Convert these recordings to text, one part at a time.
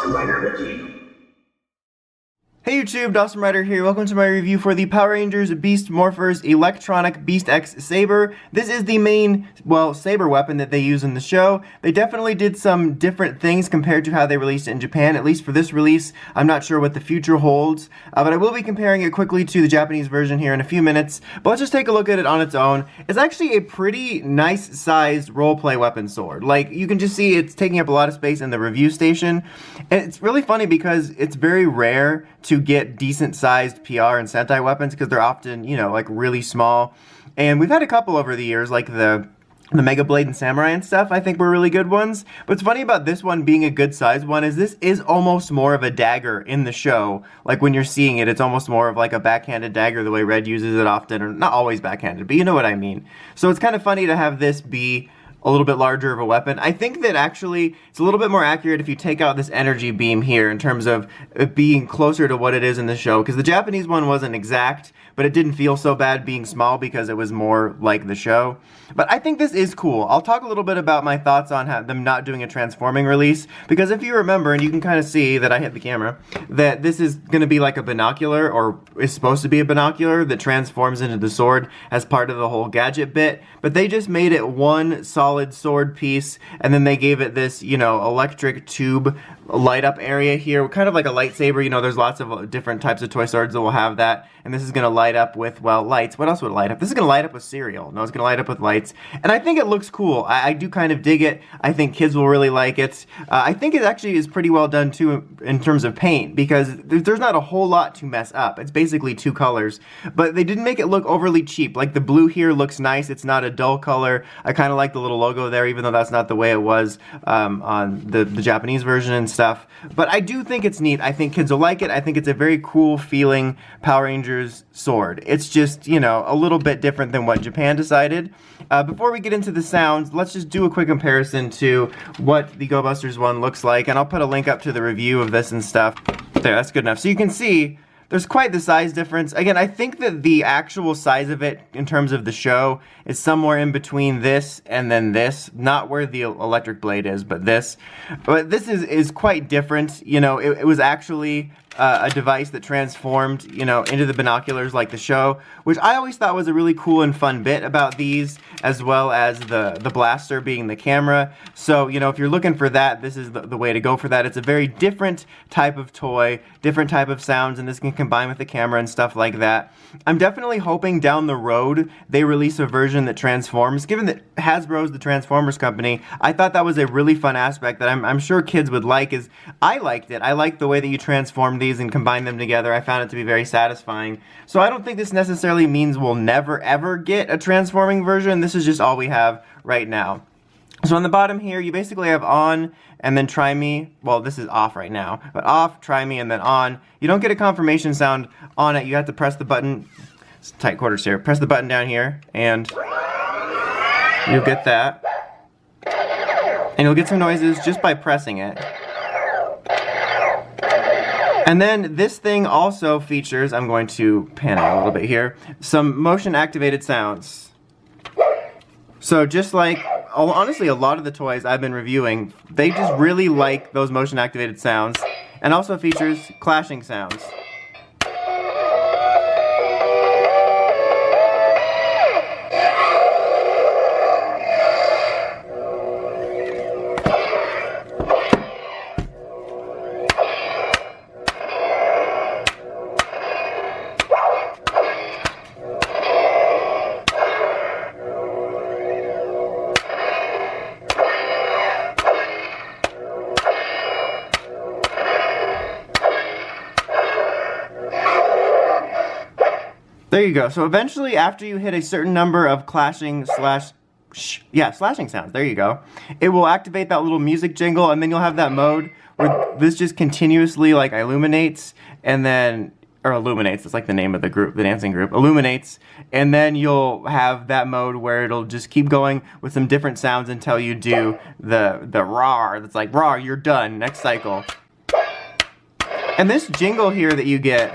Dawson Rider Wiki. Hey YouTube, Dawson Rider here. Welcome to my review for the Power Rangers Beast Morphers Electronic Beast-X Saber. This is the main, well, saber weapon that they use in the show. They definitely did some different things compared to how they released it in Japan, at least for this release. I'm not sure what the future holds, but I will be comparing it quickly to the Japanese version here in a few minutes. But let's just take a look at it on its own. It's actually a pretty nice sized roleplay weapon sword. Like, you can just see it's taking up a lot of space in the review station. And it's really funny because it's very rare to get decent sized PR and Sentai weapons because they're often, you know, like really small. And we've had a couple over the years, like the Mega Blade and Samurai and stuff, I think were really good ones. But what's funny about this one being a good sized one is this is almost more of a dagger in the show. Like when you're seeing it, it's almost more of like a backhanded dagger the way Red uses it often, or not always backhanded, but you know what I mean. So it's kind of funny to have this be a little bit larger of a weapon. I think that actually it's a little bit more accurate if you take out this energy beam here in terms of it being closer to what it is in the show, because the Japanese one wasn't exact, but it didn't feel so bad being small because it was more like the show. But I think this is cool. I'll talk a little bit about my thoughts on them not doing a transforming release, because if you remember, and you can kind of see that I hit the camera, that this is going to be like a binocular, or is supposed to be a binocular that transforms into the sword as part of the whole gadget bit, but they just made it one solid sword piece, and then they gave it this, you know, electric tube light up area here, kind of like a lightsaber. You know, there's lots of different types of toy swords that will have that, and this is going to light up with, well, lights. What else would it light up? This is going to light up with cereal. No, it's going to light up with lights, and I think it looks cool. I do kind of dig it. I think kids will really like it. I think it actually is pretty well done too in terms of paint, because there's not a whole lot to mess up. It's basically two colors, but they didn't make it look overly cheap. Like the blue here looks nice. It's not a dull color. I kind of like the little logo there, even though that's not the way it was on the Japanese version and stuff. But I do think it's neat. I think kids will like it. I think it's a very cool feeling Power Rangers sword. It's just, you know, a little bit different than what Japan decided. Before we get into the sounds, let's just do a quick comparison to what the Go Busters one looks like, and I'll put a link up to the review of this and stuff. There, that's good enough. So you can see there's quite the size difference. Again, I think that the actual size of it in terms of the show is somewhere in between this and then this. Not where the electric blade is, but this. But this is quite different. You know, it was actually a device that transformed, you know, into the binoculars like the show, which I always thought was a really cool and fun bit about these, as well as the blaster being the camera. So, you know, if you're looking for that, this is the way to go for that. It's a very different type of toy, different type of sounds, and this can combine with the camera and stuff like that. I'm definitely hoping down the road they release a version that transforms. Given that Hasbro's the Transformers company, I thought that was a really fun aspect that I'm sure kids would like. Is I liked it. I liked the way that you transform these and combine them together. I found it to be very satisfying. So I don't think this necessarily means we'll never ever get a transforming version. This is just all we have right now. So on the bottom here, you basically have on and then try me. Well, this is off right now, but off, try me, and then on. You don't get a confirmation sound on it. You have to press the button. It's tight quarters here. Press the button down here, and you'll get that. And you'll get some noises just by pressing it. And then this thing also features, I'm going to pan out a little bit here, some motion activated sounds. So just like, honestly, a lot of the toys I've been reviewing, they just really like those motion activated sounds, and also features clashing sounds. There you go. So eventually, after you hit a certain number of slashing sounds, there you go, it will activate that little music jingle, and then you'll have that mode where this just continuously like illuminates, and then, or illuminates, it's like the name of the group, the dancing group, illuminates, and then you'll have that mode where it'll just keep going with some different sounds until you do the roar, that's like, roar, you're done, next cycle. And this jingle here that you get,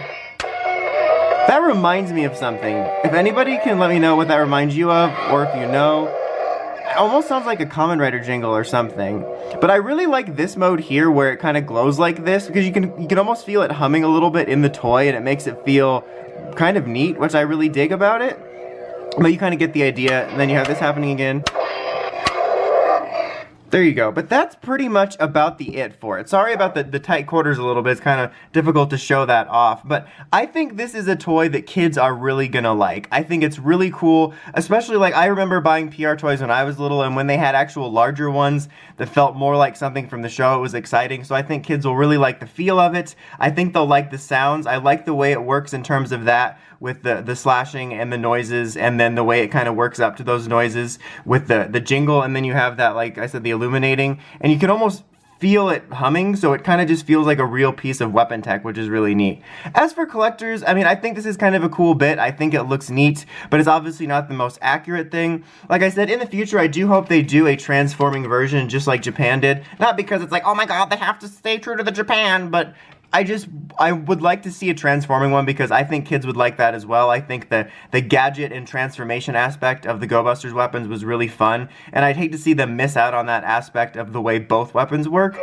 that reminds me of something. If anybody can let me know what that reminds you of, or if you know, almost sounds like a Kamen Rider jingle or something. But I really like this mode here where it kind of glows like this, because you can almost feel it humming a little bit in the toy, and it makes it feel kind of neat, which I really dig about it. But you kind of get the idea, and then you have this happening again. There you go. But that's pretty much about the it for it. Sorry about the tight quarters a little bit. It's kind of difficult to show that off. But I think this is a toy that kids are really gonna like. I think it's really cool, especially like I remember buying PR toys when I was little, and when they had actual larger ones that felt more like something from the show, it was exciting. So I think kids will really like the feel of it. I think they'll like the sounds. I like the way it works in terms of that, with the slashing and the noises, and then the way it kind of works up to those noises with the jingle, and then you have that, like I said, the illuminating, and you can almost feel it humming, so it kind of just feels like a real piece of weapon tech, which is really neat. As for collectors, I mean, I think this is kind of a cool bit. I think it looks neat, but it's obviously not the most accurate thing. Like I said, in the future, I do hope they do a transforming version just like Japan did. Not because it's like, oh my god, they have to stay true to the Japan, but I would like to see a transforming one, because I think kids would like that as well. I think the gadget and transformation aspect of the Go Busters weapons was really fun, and I'd hate to see them miss out on that aspect of the way both weapons work.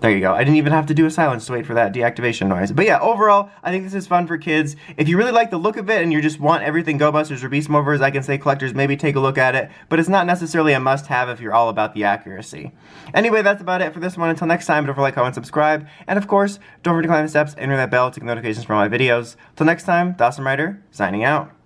There you go. I didn't even have to do a silence to wait for that deactivation noise. But yeah, overall, I think this is fun for kids. If you really like the look of it and you just want everything Go Busters or Beast Morphers, I can say collectors maybe take a look at it, but it's not necessarily a must-have if you're all about the accuracy. Anyway, that's about it for this one. Until next time, don't forget to like, comment, subscribe, and of course, don't forget to climb the steps and ring that bell to get notifications for all my videos. Till next time, Dawson Rider, signing out.